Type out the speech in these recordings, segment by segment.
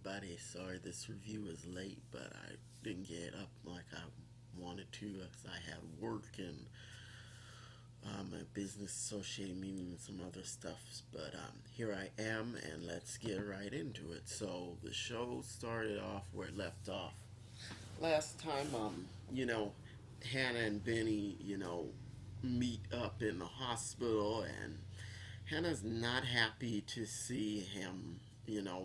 everybody. Sorry this review is late, but I didn't get up like I wanted to because I had work and a business associated meeting and some other stuff. But here I am, and let's get right into it. So the show started off where it left off. Last time, Hannah and Benny, meet up in the hospital, and Hannah's not happy to see him,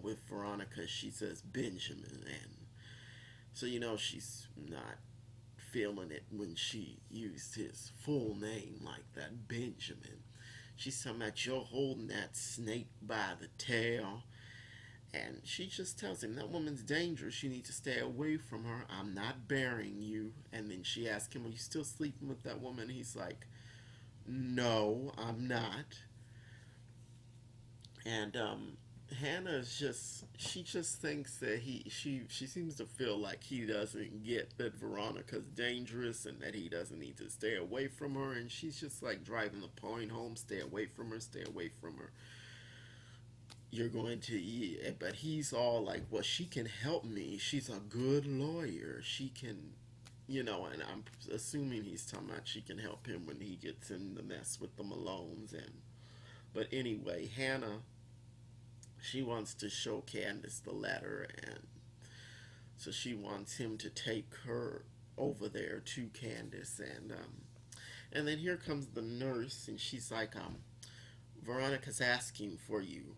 with Veronica. She says Benjamin, and so she's not feeling it when she used his full name like that, Benjamin. She's talking about you're holding that snake by the tail. And she just tells him that woman's dangerous. You need to stay away from her. I'm not burying you. And then she asks him, are you still sleeping with that woman? He's like, no, I'm not. And Hannah's she just thinks that she seems to feel like he doesn't get that Veronica's dangerous and that he doesn't need to stay away from her. And she's just like driving the point home, stay away from her, stay away from her. You're going to, yeah, but he's all like, well, she can help me. She's a good lawyer. She can, and I'm assuming he's talking about she can help him when he gets in the mess with the Malones. But anyway, Hannah, she wants to show Candace the letter, and so she wants him to take her over there to Candace, and then here comes the nurse, and she's like, Veronica's asking for you.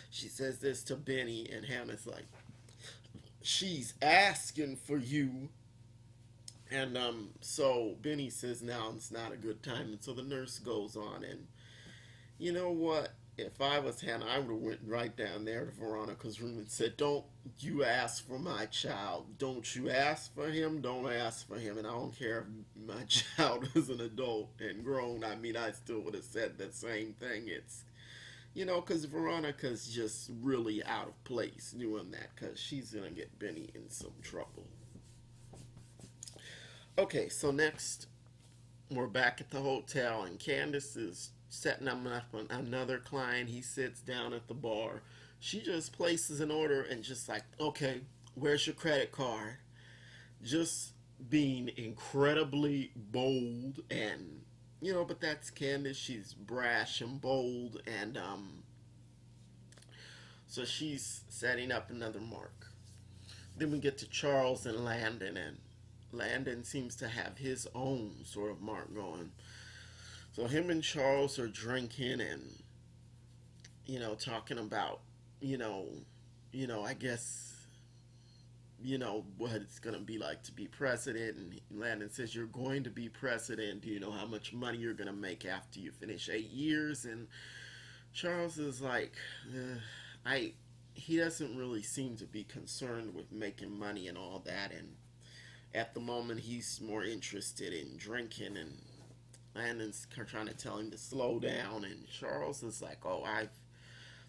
She says this to Benny, and Hannah's like, she's asking for you. And so Benny says now it's not a good time, and so the nurse goes on, and you know what? If I was Hannah, I would have went right down there to Veronica's room and said, "Don't you ask for my child? Don't you ask for him? Don't ask for him." And I don't care if my child is an adult and grown. I mean, I still would have said the same thing. It's because Veronica's just really out of place doing that because she's going to get Benny in some trouble. Okay, so next we're back at the hotel, and Candace is setting up another client. He sits down at the bar. She just places an order and just like, okay, where's your credit card? Just being incredibly bold and but that's Candace. She's brash and bold, and so she's setting up another mark. Then we get to Charles and Landon, and Landon seems to have his own sort of mark going. So him and Charles are drinking and talking about I guess what it's going to be like to be president. And Landon says, you're going to be president. Do you know how much money you're going to make after you finish 8 years? And Charles is like, I he doesn't really seem to be concerned with making money and all that. And at the moment, he's more interested in drinking, and Landon's trying to tell him to slow down. And Charles is like, oh,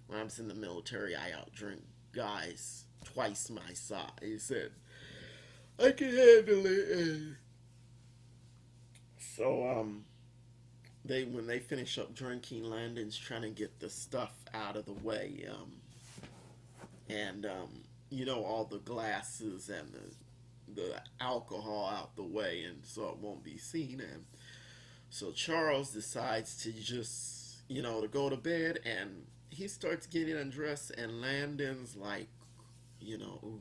when I was in the military, I outdrink guys twice my size. He said, I can handle it. So they when they finish up drinking, Landon's trying to get the stuff out of the way, and all the glasses and the alcohol out the way, and so it won't be seen. And so Charles decides to just to go to bed, and he starts getting undressed, and Landon's like, ooh,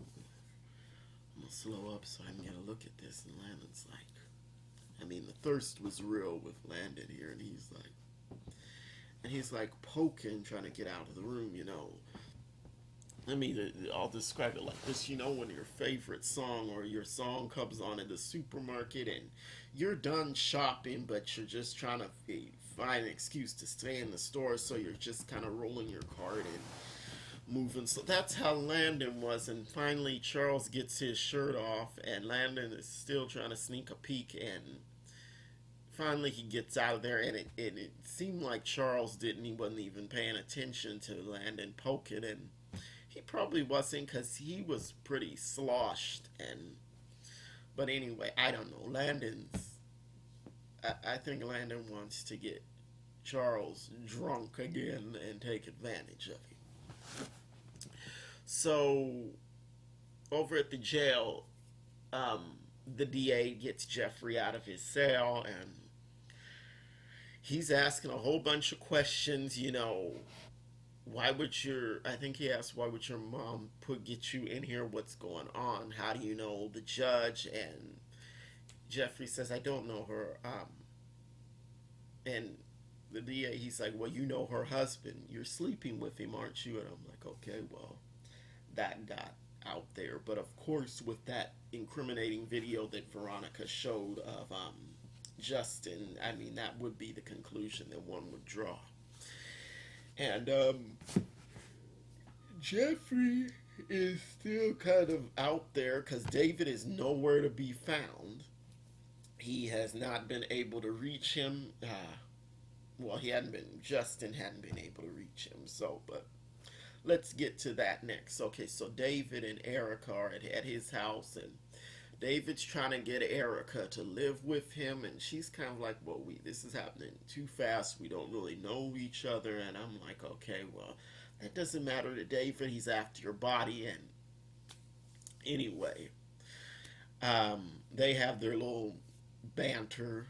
I'm gonna slow up so I can get a look at this. And Landon's like, I mean, the thirst was real with Landon here, and he's like poking, trying to get out of the room. I mean, I'll describe it like this. When your favorite song or your song comes on in the supermarket and you're done shopping, but you're just trying to find an excuse to stay in the store, so you're just kind of rolling your cart and moving. So that's how Landon was. And finally, Charles gets his shirt off, and Landon is still trying to sneak a peek, and finally he gets out of there, and it seemed like Charles he wasn't even paying attention to Landon poking, and he probably wasn't because he was pretty sloshed. But anyway, I don't know. I think Landon wants to get Charles drunk again and take advantage of him. So over at the jail, um, the DA gets Jeffrey out of his cell, and he's asking a whole bunch of questions. Why would your I think he asked, why would your mom put get you in here? What's going on? How do you know the judge? And Jeffrey says, I don't know her. And the DA, he's like, well, you know her husband. You're sleeping with him, aren't you? And I'm like, okay, well, that got out there. But of course, with that incriminating video that Veronica showed of Justin, I mean, that would be the conclusion that one would draw. And Jeffrey is still kind of out there because David is nowhere to be found. He has not been able to reach him. Well, Justin hadn't been able to reach him. So, but let's get to that next. Okay, so David and Erica are at his house, and David's trying to get Erica to live with him, and she's kind of like, well, this is happening too fast. We don't really know each other. And I'm like, okay, well, that doesn't matter to David. He's after your body. And anyway, they have their little banter,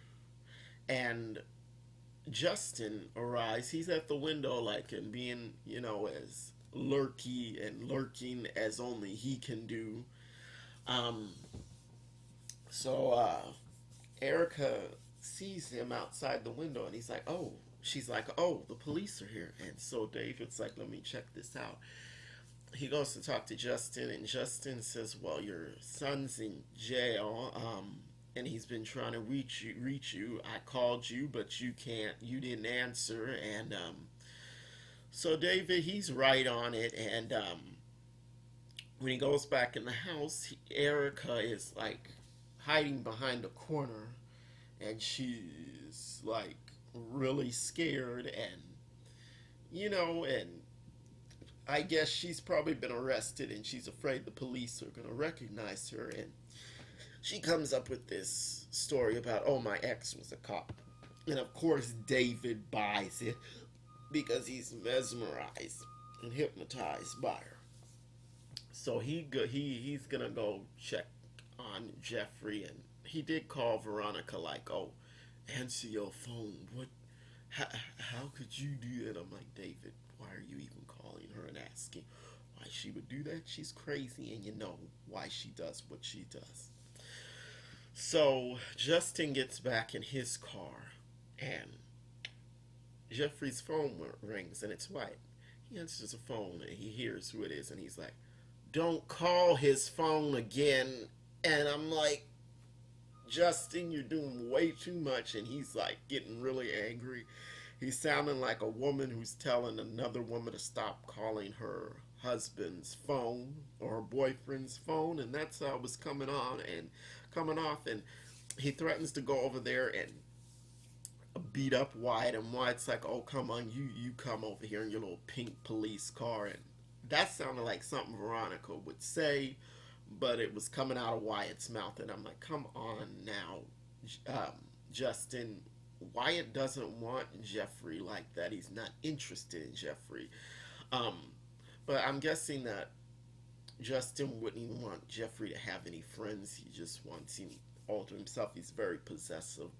and Justin arrives. He's at the window, like, and being, as lurking as only he can do. Um, so Erica sees him outside the window, and he's like, oh, she's like, oh, the police are here. And so David's like, let me check this out. He goes to talk to Justin, and Justin says, well, your son's in jail, and he's been trying to reach you. I called you, but you didn't answer. And so David, he's right on it. And when he goes back in the house, Erica is like hiding behind a corner, and she's like really scared, and and I guess she's probably been arrested, and she's afraid the police are going to recognize her. And she comes up with this story about, oh, my ex was a cop. And of course, David buys it because he's mesmerized and hypnotized by her. So he's going to go check on Jeffrey. And he did call Veronica, like, oh, answer your phone. How could you do that? I'm like, David, why are you even calling her and asking why she would do that? She's crazy, and you know why she does what she does. So Justin gets back in his car, and Jeffrey's phone rings, and it's White. He answers the phone, and he hears who it is, and he's like, don't call his phone again. And I'm like, Justin, you're doing way too much. And he's like getting really angry. He's sounding like a woman who's telling another woman to stop calling her husband's phone or her boyfriend's phone. And that's how it was coming off. And he threatens to go over there and beat up Wyatt. And Wyatt's like, oh, come on, you come over here in your little pink police car. And that sounded like something Veronica would say, but it was coming out of Wyatt's mouth. And I'm like, come on now, Justin. Wyatt doesn't want Jeffrey like that. He's not interested in Jeffrey. But I'm guessing that Justin wouldn't even want Jeffrey to have any friends. He just wants him all to himself. He's very possessive.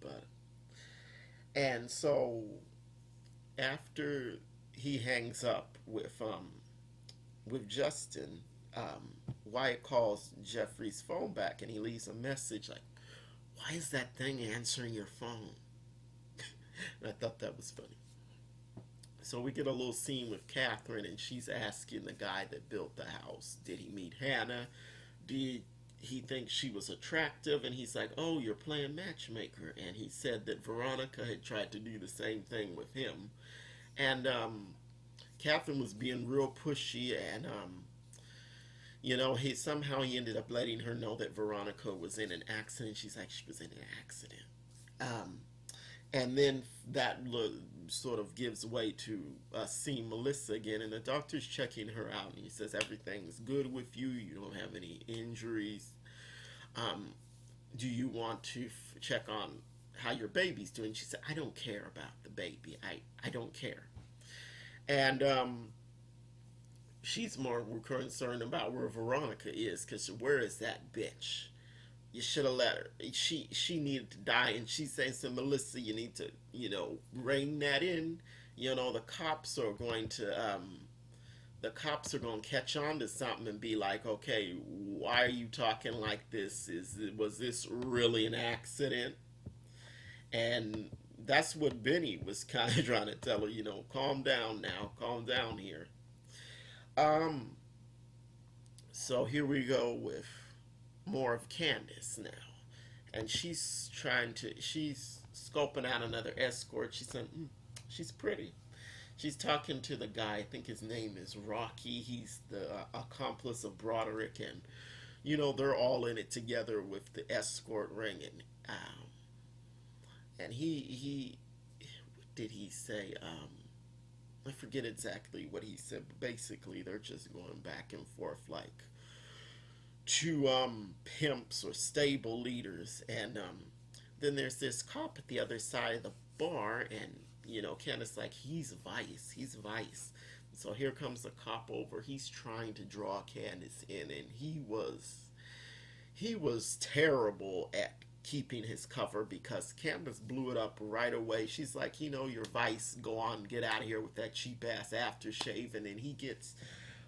And so after he hangs up with Justin, Wyatt calls Jeffrey's phone back, and he leaves a message like, why is that thing answering your phone? And I thought that was funny. So we get a little scene with Catherine, and she's asking the guy that built the house, did he meet Hannah? Did he think she was attractive? And he's like, oh, you're playing matchmaker. And he said that Veronica had tried to do the same thing with him. And Catherine was being real pushy, and he ended up letting her know that Veronica was in an accident. She's like, she was in an accident. And then that sort of gives way to seeing Melissa again, and the doctor's checking her out, and he says, everything's good with you. You don't have any injuries. Do you want to check on how your baby's doing? She said, I don't care about the baby. I don't care. And She's more concerned about where Veronica is, because where is that bitch? You should have let her. She needed to die, and she's saying to Melissa, you need to, rein that in. The cops are going to catch on to something and be like, okay, why are you talking like this? Was this really an accident? And that's what Benny was kind of trying to tell her, calm down now, calm down here. Um, so here we go with more of Candace now. And she's scoping out another escort. She said, she's pretty. She's talking to the guy, I think his name is Rocky. He's the accomplice of Broderick. And, they're all in it together with the escort ring. And he what did he say? I forget exactly what he said, but basically they're just going back and forth like two pimps or stable leaders. And then there's this cop at the other side of the bar, and Candace like, he's Vice, he's Vice. So here comes the cop over. He's trying to draw Candace in, and he was terrible at keeping his cover, because Candace blew it up right away. She's like, your Vice, go on, get out of here with that cheap ass aftershave. And then he gets,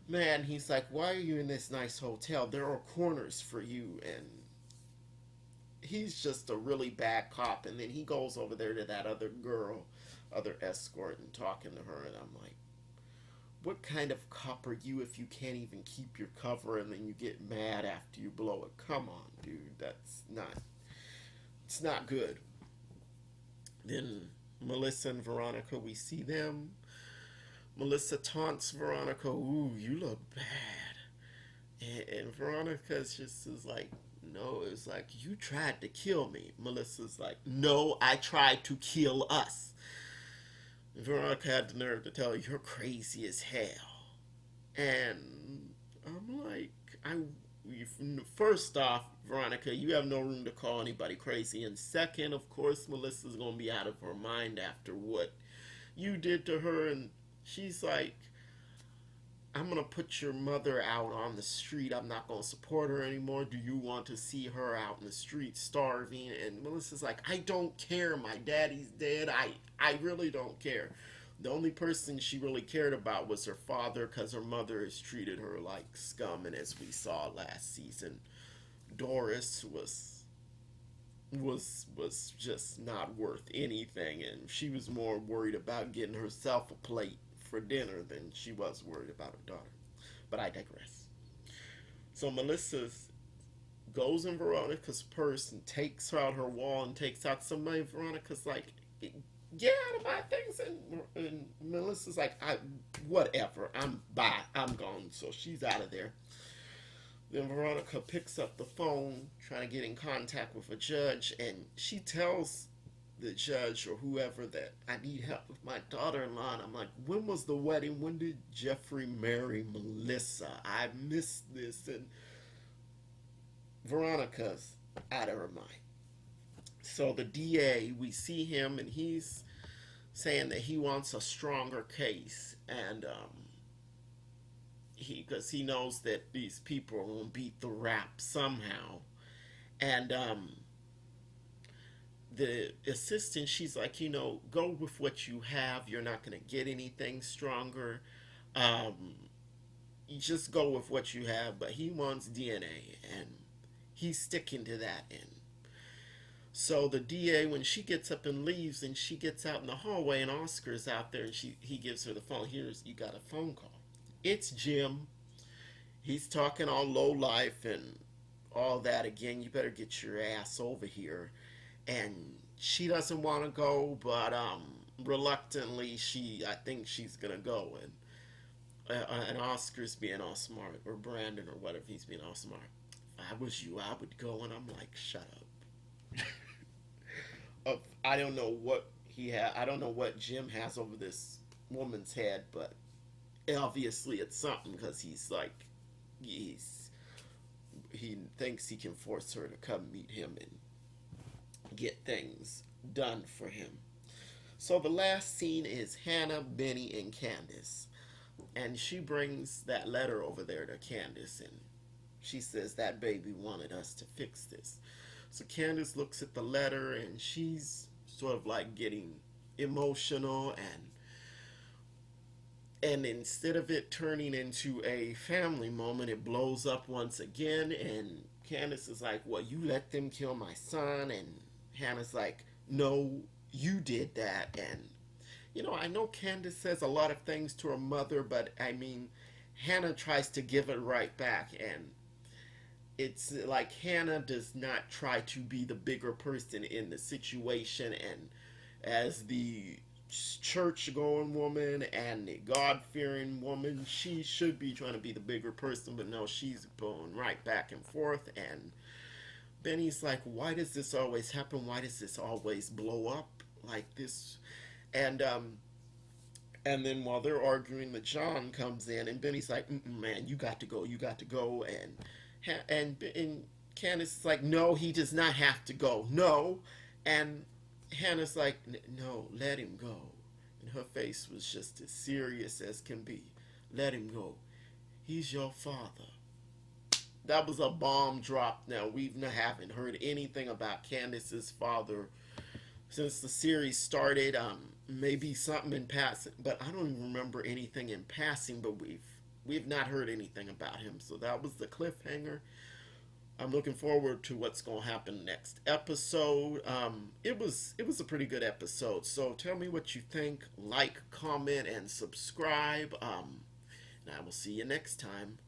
man, he's like, why are you in this nice hotel? There are corners for you. And he's just a really bad cop. And then he goes over there to that other girl, other escort, and talking to her. And I'm like, what kind of cop are you if you can't even keep your cover and then you get mad after you blow it? Come on, dude. It's not good. Then Melissa and Veronica, we see them. Melissa taunts Veronica, ooh, you look bad. And Veronica's just is like, no, it's like, you tried to kill me. Melissa's like, no, I tried to kill us. Veronica had the nerve to tell her, you're crazy as hell. And I'm like, first off, Veronica, you have no room to call anybody crazy. And second, of course, Melissa's going to be out of her mind after what you did to her. And she's like, I'm going to put your mother out on the street. I'm not going to support her anymore. Do you want to see her out in the street starving? And Melissa's like, I don't care. My daddy's dead. I really don't care. The only person she really cared about was her father, because her mother has treated her like scum. And as we saw last season, Doris was just not worth anything, and she was more worried about getting herself a plate for dinner than she was worried about her daughter. But I digress. So Melissa goes in Veronica's purse and takes out her wall and takes out some money. Veronica's like, get out of my things. And Melissa's like, whatever, I'm gone. So she's out of there. Then Veronica picks up the phone, trying to get in contact with a judge, and she tells the judge or whoever that I need help with my daughter-in-law. And I'm like, when was the wedding? When did Jeffrey marry Melissa? I missed this. And Veronica's out of her mind. So the DA, we see him, and he's saying that he wants a stronger case. And because he knows that these people are going to beat the rap somehow. And the assistant, she's like, go with what you have. You're not going to get anything stronger. You just go with what you have. But he wants DNA, and he's sticking to that. And so the DA, when she gets up and leaves, and she gets out in the hallway, and Oscar's out there, and he gives her the phone. You got a phone call. It's Jim. He's talking all low life and all that again. You better get your ass over here. And she doesn't want to go, but reluctantly, I think she's gonna go. And Oscar's being all smart, or Brandon or whatever, he's being all smart. If I was you, I would go. And I'm like, shut up. I don't know what I don't know what Jim has over this woman's head, but obviously it's something, because he's like, he thinks he can force her to come meet him and get things done for him. So the last scene is Hannah, Benny, and Candace. And she brings that letter over there to Candace, and she says that baby wanted us to fix this. So Candace looks at the letter, and she's sort of like getting emotional, and instead of it turning into a family moment, it blows up once again. And Candace is like, "Well, you let them kill my son," and Hannah's like, "No, you did that." And I know Candace says a lot of things to her mother, but I mean, Hannah tries to give it right back, and it's like Hannah does not try to be the bigger person in the situation, and as the church going woman and the God fearing woman, she should be trying to be the bigger person, but no, she's going right back and forth. And Benny's like, "Why does this always happen? Why does this always blow up like this?" And and then while they're arguing, the John comes in, and Benny's like, "Man, you got to go, you got to go." And Candace is like, "No, he does not have to go, no." And Hannah's like, "No, let him go." And her face was just as serious as can be. "Let him go. He's your father." That was a bomb drop. Now we haven't heard anything about Candace's father since the series started. Maybe something in passing, but I don't even remember anything in passing. But we've not heard anything about him. So that was the cliffhanger. I'm looking forward to what's going to happen next episode. It was a pretty good episode. So tell me what you think. Like, comment, and subscribe. And I will see you next time.